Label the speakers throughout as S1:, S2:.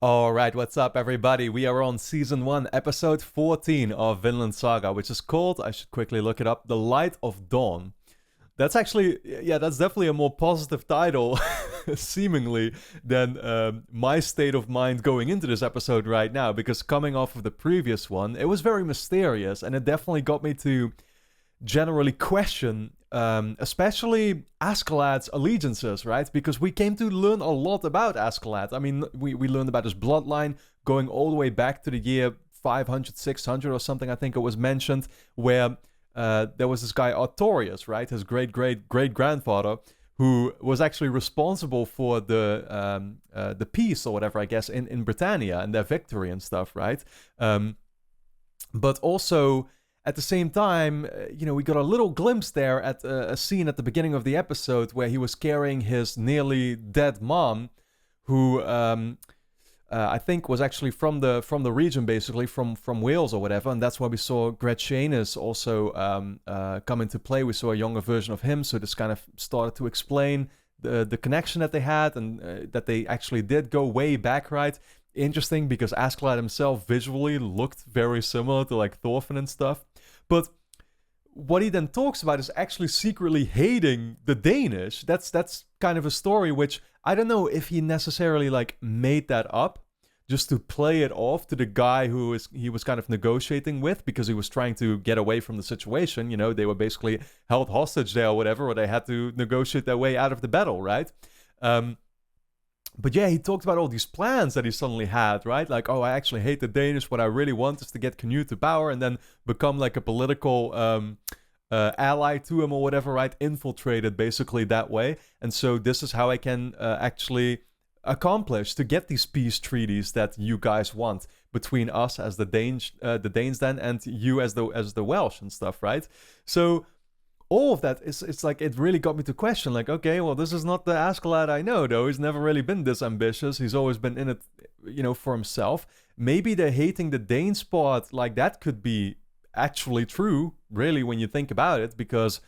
S1: Alright, what's up everybody? We are on Season 1, Episode 14 of Vinland Saga, which is called, I should quickly look it up, The Light of Dawn. That's actually, yeah, that's definitely a more positive title, seemingly, than my state of mind going into this episode right now, because coming off of the previous one, it was very mysterious, and it definitely got me to generally question, especially Askeladd's allegiances, right? Because we came to learn a lot about Askeladd. I mean, we learned about his bloodline going all the way back to the year 500, 600 or something, I think it was mentioned, where there was this guy Artorius, right? His great-great-great-grandfather, who was actually responsible for the peace or whatever, I guess, in Britannia and their victory and stuff, right? But also at the same time, we got a little glimpse there at a scene at the beginning of the episode where he was carrying his nearly dead mom, who I think was actually from the region, basically from Wales or whatever, and that's why we saw Gretchanus also come into play. We saw a younger version of him, so this kind of started to explain the connection that they had, and that they actually did go way back, right? Interesting, because Askeladd himself visually looked very similar to like Thorfinn and stuff. But what he then talks about is actually secretly hating the Danish. That's kind of a story which I don't know if he necessarily like made that up just to play it off to the guy he was kind of negotiating with, because he was trying to get away from the situation. You know, they were basically held hostage there or whatever, or they had to negotiate their way out of the battle, right? But yeah, he talked about all these plans that he suddenly had, right? Like, oh, I actually hate the Danish. What I really want is to get Canute to power and then become like a political ally to him or whatever, right? Infiltrated basically that way. And so this is how I can actually accomplish to get these peace treaties that you guys want between us as the Danes then, and you as the Welsh and stuff, right? So all of that it's like, it really got me to question, like, okay, well, this is not the Askeladd I know, though. He's never really been this ambitious. He's always been in it, for himself. Maybe the hating the Danes part, like, that could be actually true, really, when you think about it, because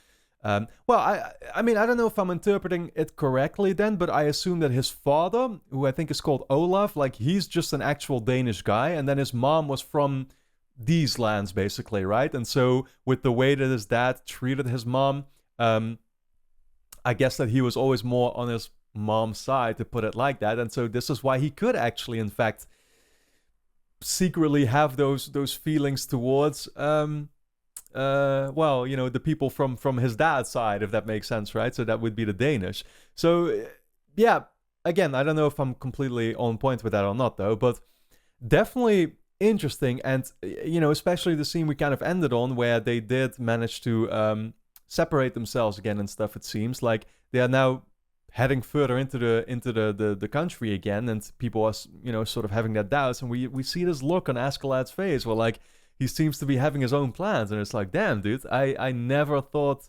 S1: well, I mean, I don't know if I'm interpreting it correctly then, but I assume that his father, who I think is called Olaf, like, he's just an actual Danish guy, and then his mom was from these lands, basically, right? And so with the way that his dad treated his mom, I guess that he was always more on his mom's side, to put it like that. And so this is why he could actually, in fact, secretly have those feelings towards well, the people from his dad's side, if that makes sense, right? So that would be the Danish. So yeah, again, I don't know if I'm completely on point with that or not, though, but definitely interesting. And especially the scene we kind of ended on, where they did manage to separate themselves again and stuff. It seems like they are now heading further into the country again, and people are sort of having their doubts, and we see this look on Askeladd's face where, like, he seems to be having his own plans, and it's like, damn, dude, I never thought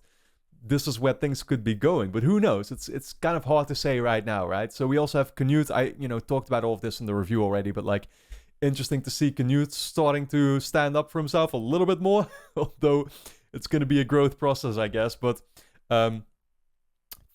S1: this is where things could be going, but who knows? It's kind of hard to say right now, right? So we also have Canute. I talked about all of this in the review already, but like, interesting to see Canute starting to stand up for himself a little bit more, although it's going to be a growth process, I guess. But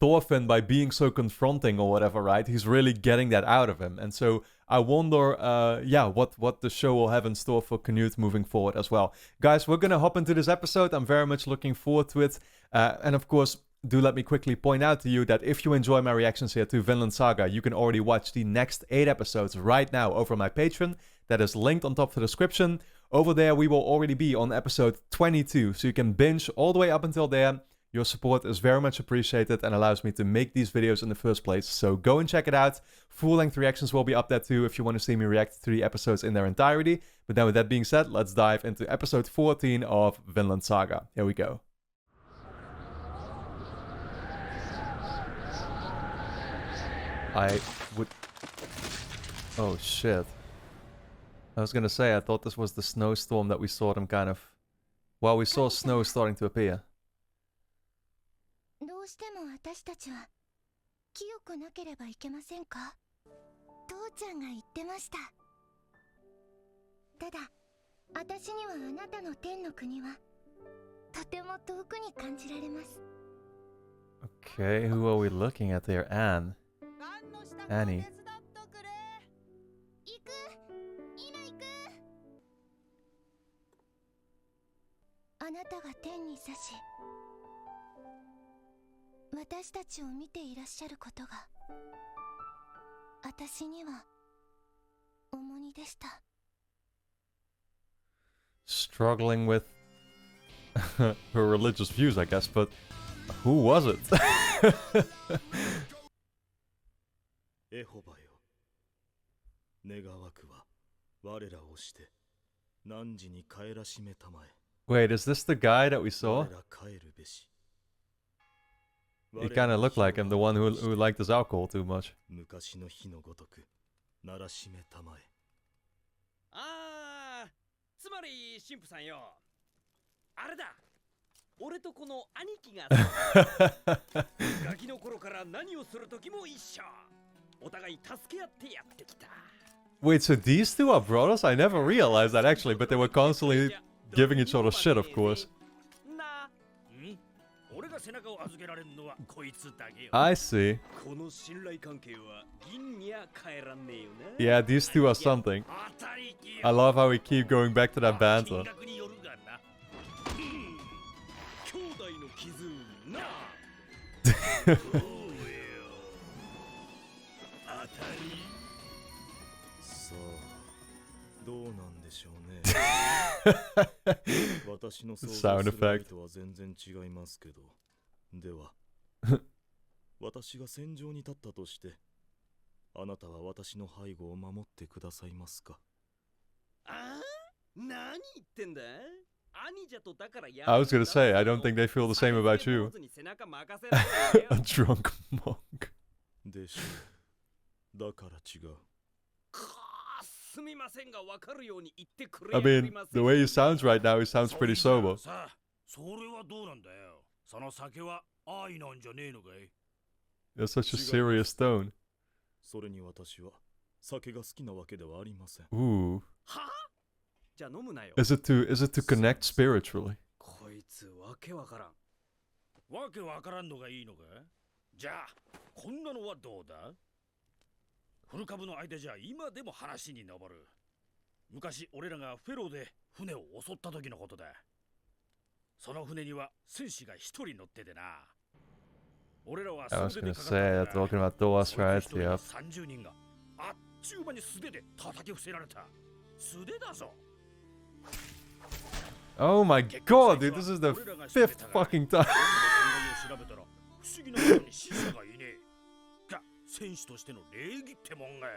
S1: Thorfinn, by being so confronting or whatever, right, he's really getting that out of him. And so I wonder, what the show will have in store for Canute moving forward as well. Guys, we're going to hop into this episode. I'm very much looking forward to it. And of course, do let me quickly point out to you that if you enjoy my reactions here to Vinland Saga, you can already watch the next 8 episodes right now over my Patreon. That is linked on top of the description. Over there, we will already be on episode 22, so you can binge all the way up until there. Your support is very much appreciated and allows me to make these videos in the first place, so go and check it out. Full-length reactions will be up there too if you want to see me react to the episodes in their entirety. But now with that being said, let's dive into episode 14 of Vinland Saga. Here we go. I would... Oh shit. I was gonna say, I thought this was the snowstorm that we saw them kind of... Well, we saw snow starting to appear.
S2: どうしても私たちは清くなければいけませんか？父ちゃんが言ってました。ただ、私にはあなたの天の国はとても遠くに感じられます。
S1: Okay, who are we looking at here? Annie.
S2: いあなたが天に差し私たちを見ていらっしゃることが私には重荷でした。
S1: Struggling with her religious views, I guess, but who was it?
S3: エホバよ、願わくは我らをして汝に帰らしめたまえ。
S1: Wait, is this the guy that we saw?
S3: 我ら帰るべし。
S1: He kind of looked like him, the one who liked his alcohol too much.
S3: 昔の日のごとくならしめたまえ。
S4: ああ、つまり神父さんよ、あれだ、俺とこの兄貴がガキの頃から何をする時も一緒、お互い助け合ってやってきた。
S1: Wait, so these two are brothers? I never realized that actually, but they were constantly giving each other shit, of course.
S4: な、俺が背中を預けられるのはこいつだけよ。
S1: I see.
S4: この信頼関係は銀には変えらんねえよな。
S1: Yeah, these two are something.
S4: 当たりきよ。
S1: I love how we keep going back to that
S4: 金
S1: banter.
S4: 額によるがな。兄弟の絆な。どうよ。当たり。
S3: さあ、どうなんでしょうね。私の想像す
S1: Sound
S3: る
S1: effect.
S3: とは全然違いますけど。では、私が戦場に立ったとして、あなたは私の背後を守ってくださいますか？
S4: あ？何言ってんだ？兄じゃとだからや。
S1: I was gonna say, I don't think they feel the same about you. A drunk monk.
S3: でしょう。だから違う。
S4: すみませんがわかるように言ってくれ。
S1: I mean, the way he sounds right now, he sounds pretty sober.
S5: さあ、それはどうなんだよ。その酒は愛なんじゃねえのかい？
S1: That's such a serious tone.
S3: それに私は酒が好きなわけではありません。
S1: Ooh.
S4: は？じゃあ飲むなよ。
S1: Is it to connect spiritually?
S4: こいつわけわからん。
S5: わけわからんのがいいのか？じゃあ、こんなのはどうだ？古株の間じゃ今でも話に上る。昔俺らがフェローで船を襲った時のことだ。その船には戦士が一人乗っててな。俺らは
S1: I was
S5: 素手で
S1: gonna
S5: かかった
S1: say, they're talking about Doas, right?
S5: そいつ一人
S1: Yep.
S5: 30人があっちゅう間に素手で叩き伏せられた。素手だぞ。
S1: Oh my god, dude, this is the 5th fucking time.
S5: 調べたら不思議なことに死者がいねえ。が、戦士としての礼儀ってもんが。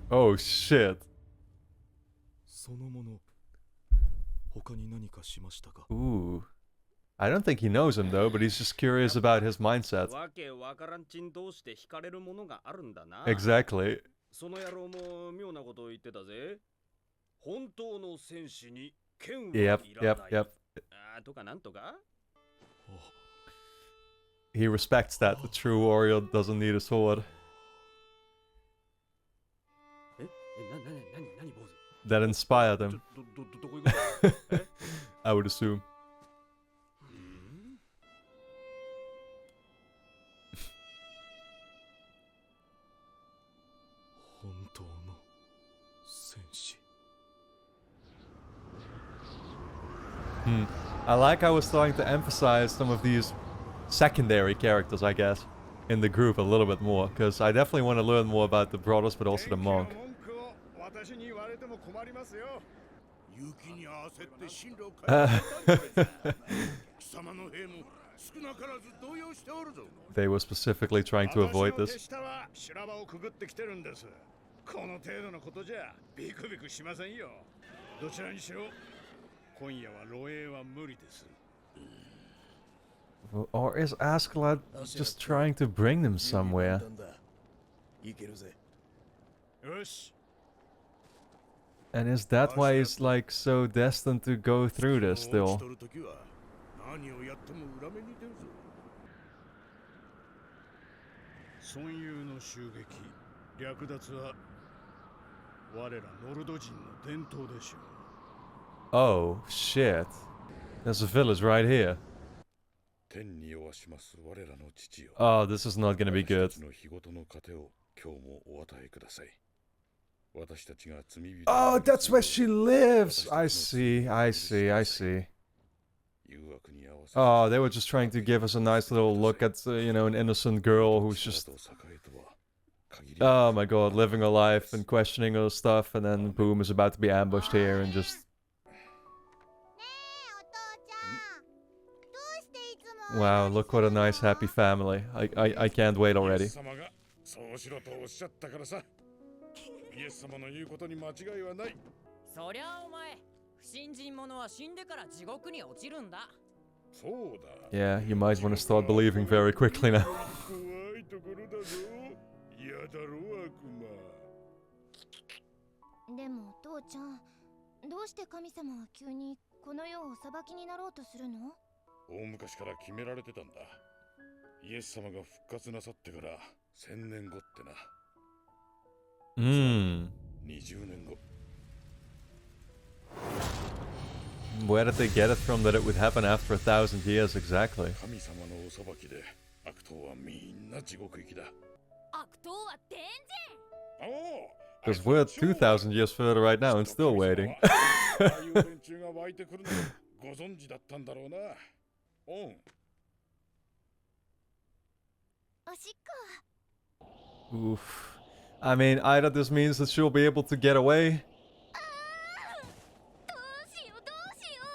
S1: Oh shit.
S3: そのもの、他に何かしましたか？
S1: Ooh. I don't think he knows him though, but he's just curious about his mindset.
S4: わけわからんちん同士で惹かれるものがあるんだな。
S1: Exactly.
S4: その野郎も妙なことを言ってたぜ。本当の戦士に剣はいら
S1: Yep,
S4: ない。
S1: yep, yep.
S4: あとかなんとか。
S1: He respects that. The true warrior doesn't need a sword.
S4: 何坊主。
S1: That inspired him,
S4: どこ行くの？え？
S1: I would assume.
S3: 本当の戦士。
S1: I like how we're starting to emphasize some of these secondary characters, I guess, in the group a little bit more, because I definitely want to learn more about the brothers, but also the monk.
S5: 雪に焦って進路を変えた貴様の兵も少なからず動揺しておるぞ。
S1: They were specifically trying to avoid this.
S6: 私の手下は修羅場をくぐってきてるんです。この程度のことじゃビクビクしませんよ。どちらにしろ今夜は露営は無理です。
S1: Or is Askeladd just trying to bring them somewhere?
S3: いけるぜ。
S6: よし。
S1: And is that why he's like so destined to go through this still?
S5: 何をやっても裏目に出るぞ。
S6: 孫友の襲撃、略奪は我らノルド人の伝統でしょう。
S1: Oh, shit. There's a village right here.
S5: 天に弱します我らの父よ。
S1: Oh, this is not gonna be good.
S5: 私たちの日ごとの糧を今日もお与えください。私たちが罪人。
S1: Oh, that's where she lives! I see, I see, I see. Oh, they were just trying to give us a nice little look at, you know, an innocent girl who's just, oh my god, living her life and questioning her stuff, and then boom, is about to be ambushed here and just... Wow, look what a nice happy family. I can't wait already.
S6: そうしろとおっしゃったからさ。イエス様の言うことに間違いはない。
S7: そりゃお前、不信心者は死んでから地獄に落ちるんだ。
S6: そうだ。
S1: Yeah, you might want to start believing very quickly now.
S6: 怖いところだぞ。嫌だろ悪魔。
S2: でも父ちゃん、どうして神様は急にこの世をお裁きになろうとするの？
S6: 大昔から決められてたんだ。イエス様が復活なさってから1000年後ってな。20年後。
S1: Where did they get it from that it would happen after 1,000 years exactly?
S6: 神様のお裁きで悪党はみんな地獄行きだ。
S7: 悪党は全然。
S1: Because we're 2,000 years further right now and still waiting.
S6: ああいう連中が湧いてくるのご存知だったんだろうな。
S2: おしっこ。
S1: Oof. I mean, either this means that she'll be able to get away.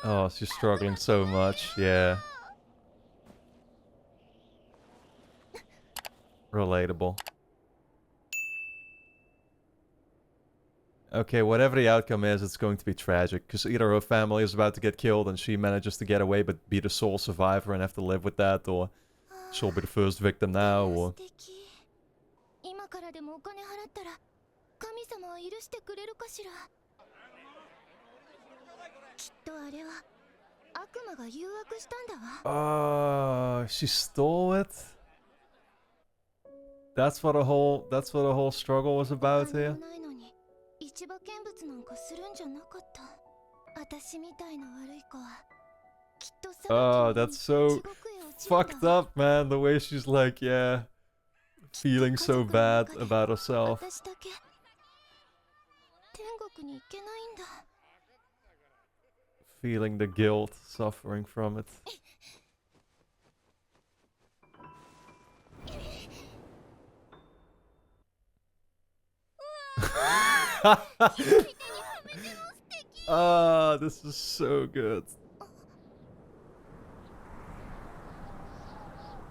S1: Oh, she's struggling so much, yeah. Relatable. Okay, whatever the outcome is, it's going to be tragic, because either her family is about to get killed and she manages to get away but be the sole survivor and have to live with that, or she'll be the first victim now, or...
S2: 今からでもお金払ったら神様は許してくれるかしら。きっとあれは悪魔が誘惑したんだわ。
S1: She stole it? That's what the whole struggle was about here?
S2: ないのに市場見物なんかするんじゃなかった。私みたいな悪い子はきっとさ。
S1: That's so fucked up, man. The way she's like, yeah, feeling so bad about herself.
S2: 私だけ天国に行けないんだ。
S1: Feeling the guilt, suffering from it. This is so good.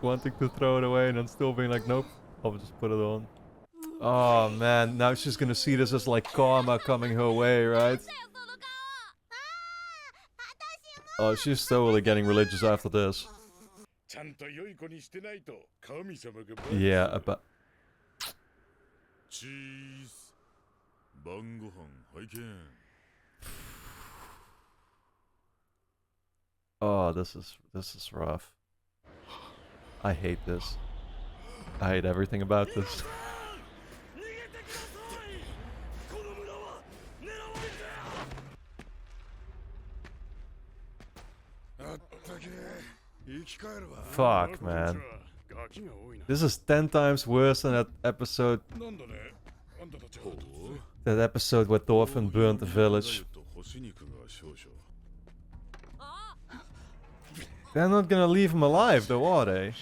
S1: Wanting to throw it away and then still being like, nope, I'll just put it on. Oh man, now she's gonna see this as like karma coming her way, right? Oh, she's totally getting religious after this. Yeah, about...
S6: Cheese.
S1: Oh, this is rough. I hate this. I hate everything about this. Fuck, man. This is 10 times worse than that episode. That episode where Thorfinn burned the village. They're not gonna leave him alive, though, are they?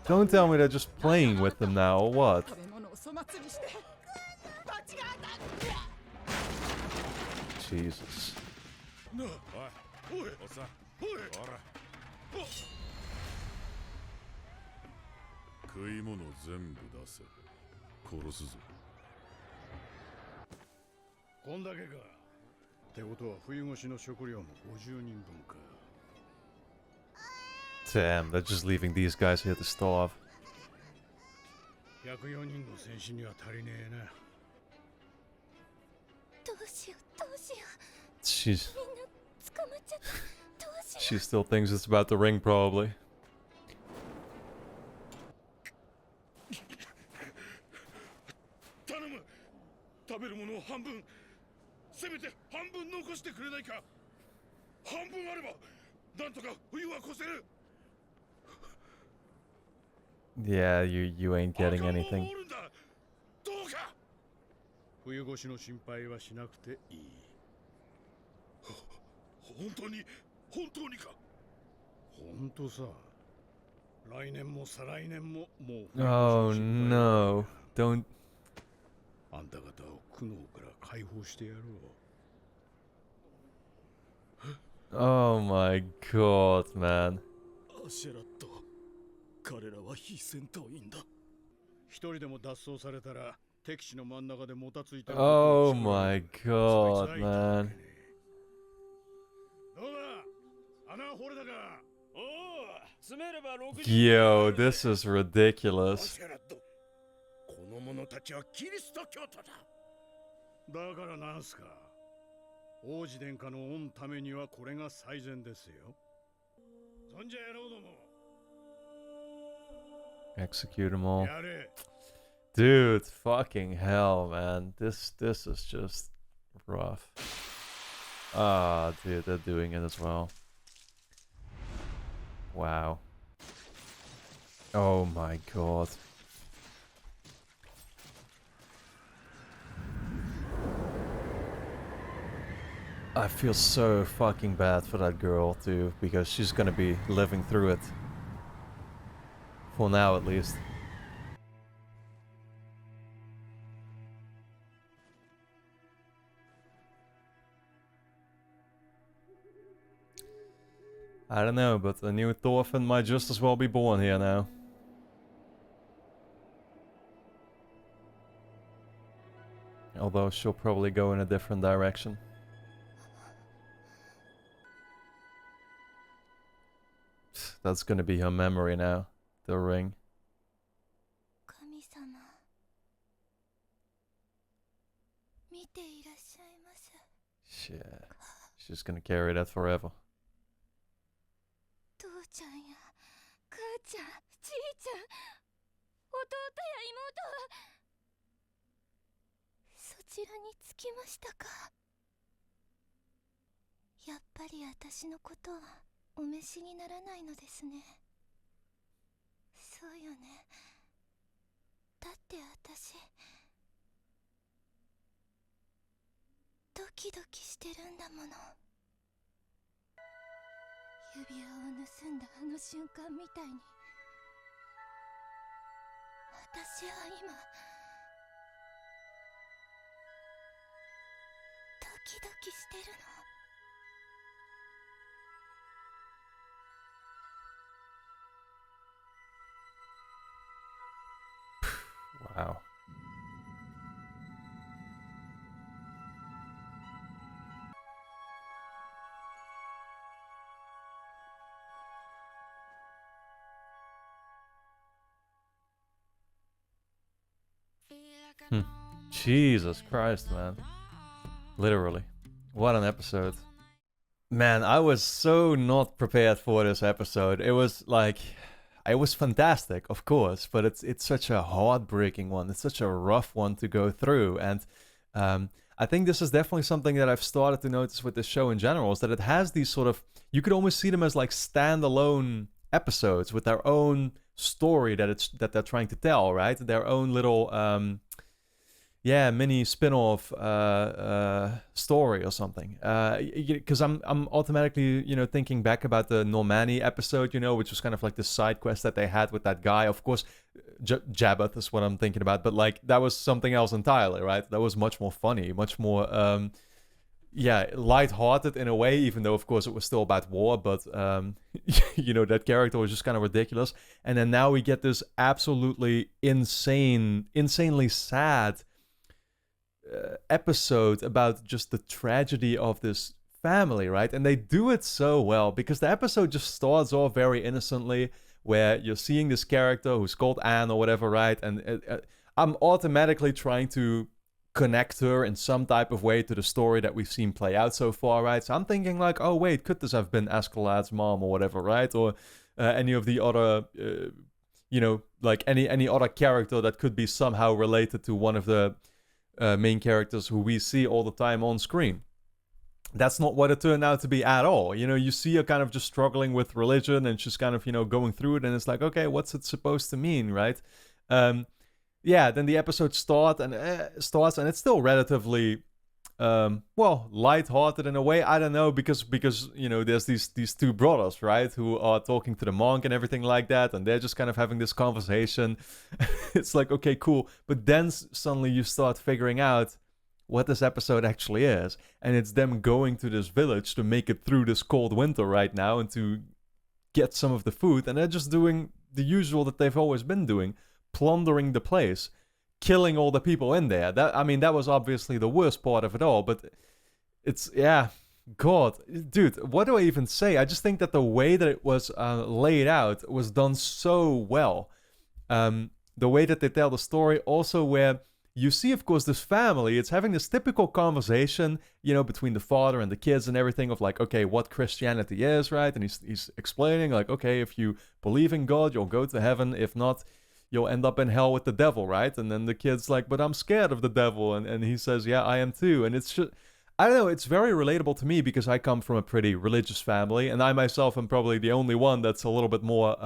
S1: Don't tell me they're just playing with him now, or what? Jesus. Damn, they're just leaving these guys here to starve. She still thinks it's about the ring, probably. Yeah, you ain't getting anything.
S6: 冬越しの心配はしなくていい。本当にか。本当さ。来年も再来年ももう。
S1: Oh no. Don't.
S6: あんた方を苦悩から解放してやろう。
S1: Oh my god, man.
S3: アシェラット、彼らは非戦闘員だ。
S6: 一人でも脱走されたら敵地の真ん中でもたついてる。
S1: Oh my god, man.
S6: どうだ、穴掘れたか。
S5: おお、詰めれば60。
S1: Yo, this is
S6: ア
S1: ridiculous.
S6: シェラット、この者たちはキリスト教徒だ。だからなんすか。王子殿下の御ためにはこれが最善ですよ。そんじゃやろうども。
S1: Execute them all.
S6: やれ。
S1: Dude, fucking hell, man. This is just rough. Ah, dude, they're doing it as well. Wow. Oh my god. I feel so fucking bad for that girl too, because she's gonna be living through it. For now, at least. I don't know, but a new Thorfinn might just as well be born here now. Although she'll probably go in a different direction. That's gonna be her memory now. The ring.
S2: 神様、見ていらっしゃいます。
S1: Shit. She's gonna carry that forever.
S2: 父ちゃんや母ちゃん、じいちゃん、弟や妹はそちらに着きましたか。やっぱり私のことはお召しにならないのですね。そうよね。だって私ドキドキしてるんだもの。指輪を盗んだあの瞬間みたいに私は今ドキドキしてるの。
S1: Wow. Jesus Christ, man. Literally. What an episode. Man, I was so not prepared for this episode. It was like... It was fantastic, of course, but it's such a heartbreaking one. It's such a rough one to go through. And I think this is definitely something that I've started to notice with this show in general, is that it has these sort of... You could almost see them as like standalone episodes with their own story that they're trying to tell, right? Their own little... mini spin-off story or something. Because I'm automatically, thinking back about the Normani episode, which was kind of like the side quest that they had with that guy. Of course, Jabbath is what I'm thinking about, but like that was something else entirely, right? That was much more funny, much more, light-hearted in a way, even though, of course, it was still about war, but, that character was just kind of ridiculous. And then now we get this absolutely insanely sad episode about just the tragedy of this family, right? And they do it so well, because the episode just starts off very innocently, where you're seeing this character who's called Anne or whatever, right? And I'm automatically trying to connect her in some type of way to the story that we've seen play out so far, right? So I'm thinking like, oh wait, could this have been Askeladd's mom or whatever, right? Or any of the other, like any other character that could be somehow related to one of the main characters who we see all the time on screen. That's not what it turned out to be at all. You see her kind of just struggling with religion, and she's kind of, going through it, and it's like, okay, what's it supposed to mean, right? Then the episode starts, and it's still relatively well, lighthearted in a way. I don't know, because there's these two brothers, right, who are talking to the monk and everything like that, and they're just kind of having this conversation. It's like, okay, cool, but then suddenly you start figuring out what this episode actually is, and it's them going to this village to make it through this cold winter right now and to get some of the food, and they're just doing the usual that they've always been doing, plundering the place, killing all the people in there. That was obviously the worst part of it all, but it's, yeah, God, dude, what do I even say? I just think that the way that it was laid out was done so well. The way that they tell the story, also where you see, of course, this family, it's having this typical conversation, between the father and the kids and everything, of like, okay, what Christianity is, right? And he's explaining, like, okay, if you believe in God, you'll go to heaven. If not, you'll end up in hell with the devil, right? And then the kid's like, but I'm scared of the devil. And he says, yeah, I am too. And it's just, I don't know, it's very relatable to me because I come from a pretty religious family. And I myself am probably the only one that's a little bit more,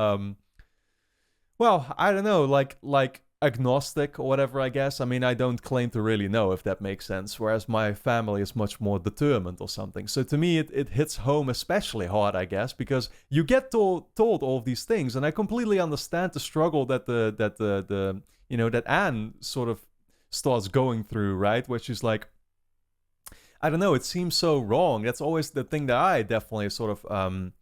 S1: well, I don't know, like agnostic or whatever, I guess. I mean, I don't claim to really know, if that makes sense. Whereas my family is much more determined or something. So to me, it hits home especially hard, I guess, because you get told all of these things, and I completely understand the struggle that that Anne sort of starts going through, right? Where she's like, I don't know, it seems so wrong. That's always the thing that I definitely sort of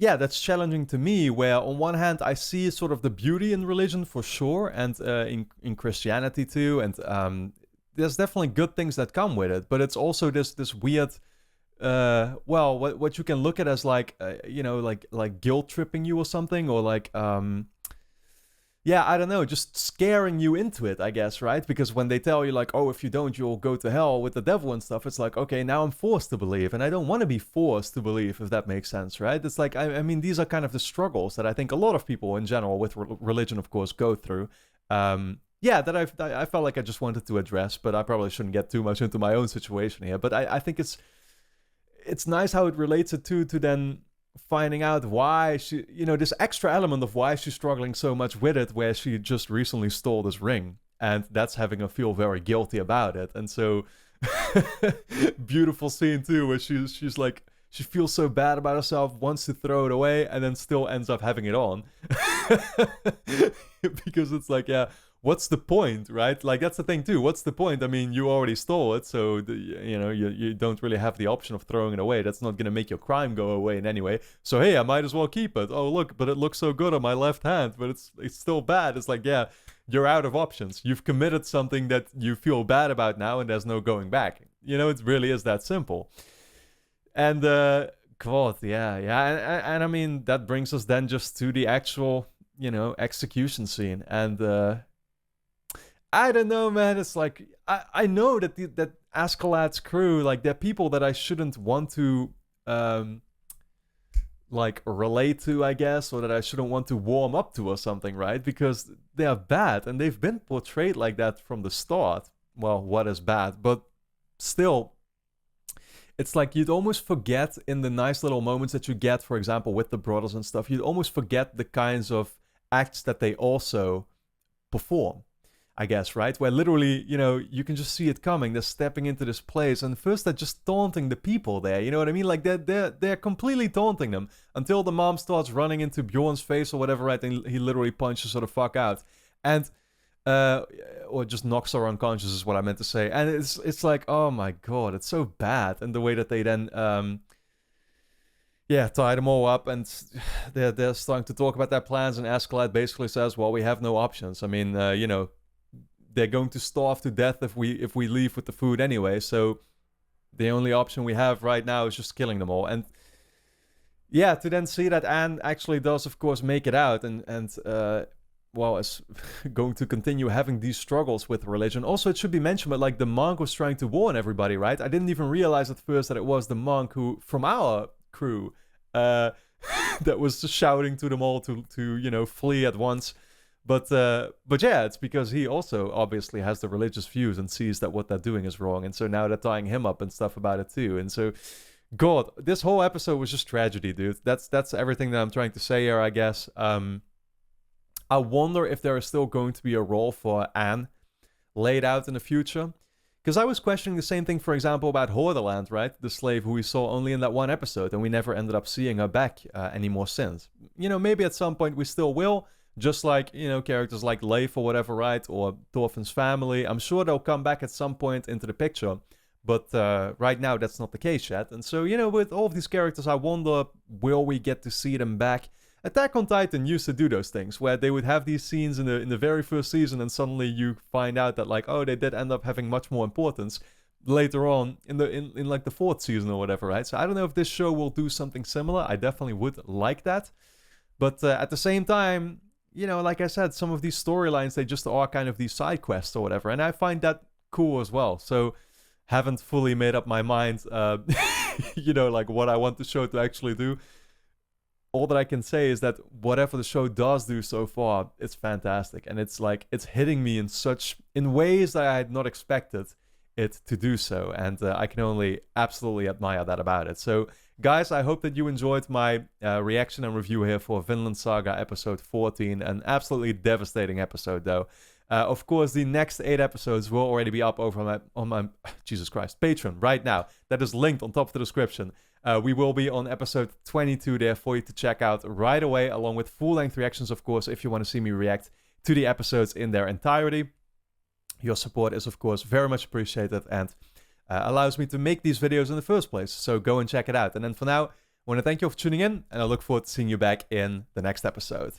S1: that's challenging to me, where on one hand I see sort of the beauty in religion for sure, and in Christianity too, and there's definitely good things that come with it, but it's also this weird what you can look at as like like guilt tripping you or something, or like I don't know, just scaring you into it, I guess, right? Because when they tell you, like, oh, if you don't, you'll go to hell with the devil and stuff, it's like, okay, now I'm forced to believe, and I don't want to be forced to believe, if that makes sense, right? It's like, I mean, these are kind of the struggles that I think a lot of people in general with religion, of course, go through. That I felt like I just wanted to address, but I probably shouldn't get too much into my own situation here. But I think it's nice how it relates it to then finding out why she, this extra element of why she's struggling so much with it, where she just recently stole this ring, and that's having her feel very guilty about it. And so beautiful scene too, where she's like, she feels so bad about herself, wants to throw it away, and then still ends up having it on. Because it's like, yeah, what's the point, right? Like, that's the thing too. What's the point? I mean, you already stole it, so you don't really have the option of throwing it away. That's not gonna make your crime go away in any way. So hey, I might as well keep it. Oh look, but it looks so good on my left hand, but it's still bad. It's like, yeah, you're out of options. You've committed something that you feel bad about now, and there's no going back. It really is that simple. And God, and I mean, that brings us then just to the actual execution scene. And I don't know, man. It's like, I know that that Askeladd's crew, like, they're people that I shouldn't want to like relate to, I guess, or that I shouldn't want to warm up to or something, right? Because they are bad, and they've been portrayed like that from the start. Well, what is bad? But still, it's like you'd almost forget in the nice little moments that you get, for example, with the brothers and stuff, you'd almost forget the kinds of acts that they also perform, I guess, right? Where literally, you can just see it coming. They're stepping into this place, and first they're just taunting the people there. You know what I mean? Like, they're completely taunting them until the mom starts running into Bjorn's face or whatever, right? And he literally punches her the fuck out, and or just knocks her unconscious is what I meant to say. And it's like, oh my God, it's so bad. And the way that they then tie them all up, and they're starting to talk about their plans, and Askeladd basically says, well, we have no options. I mean, they're going to starve to death if we leave with the food anyway, so the only option we have right now is just killing them all. And to then see that Anne actually does, of course, make it out, and is going to continue having these struggles with religion. Also, it should be mentioned, but like, the monk was trying to warn everybody, right? I didn't even realize at first that it was the monk who, from our crew, that was shouting to them all to flee at once. But it's because he also obviously has the religious views and sees that what they're doing is wrong, and so now they're tying him up and stuff about it too. And so, God, this whole episode was just tragedy, dude. That's everything that I'm trying to say here, I guess. I wonder if there is still going to be a role for Anne laid out in the future, Because I was questioning the same thing, for example, about Horderland, right? The slave who we saw only in that one episode, and we never ended up seeing her back anymore since. You know, maybe at some point we still will, just like, you know, characters like Leif or whatever, right? Or Thorfinn's family. I'm sure they'll come back at some point into the picture, but right now that's not the case yet. And so, you know, with all of these characters, I wonder, will we get to see them back? Attack on Titan used to do those things where they would have these scenes in the very first season, and suddenly you find out that, like, oh, they did end up having much more importance later on in like the fourth season or whatever, right? So I don't know if this show will do something similar. I definitely would like that, but at the same time, you know, like I said, some of these storylines, they just are kind of these side quests or whatever, and I find that cool as well. So haven't fully made up my mind, you know, like what I want the show to actually do. All that I can say is that whatever the show does do so far, it's fantastic. And it's like, it's hitting me in ways that I had not expected it to do so. And I can only absolutely admire that about it. So guys, I hope that you enjoyed my reaction and review here for Vinland Saga episode 14. An absolutely devastating episode though. Of course, the next 8 episodes will already be up over on my Jesus Christ, Patreon right now. That is linked on top of the description. We will be on episode 22 there for you to check out right away, along with full-length reactions, of course, if you want to see me react to the episodes in their entirety. Your support is, of course, very much appreciated and allows me to make these videos in the first place. So go and check it out. And then for now, I want to thank you for tuning in, and I look forward to seeing you back in the next episode.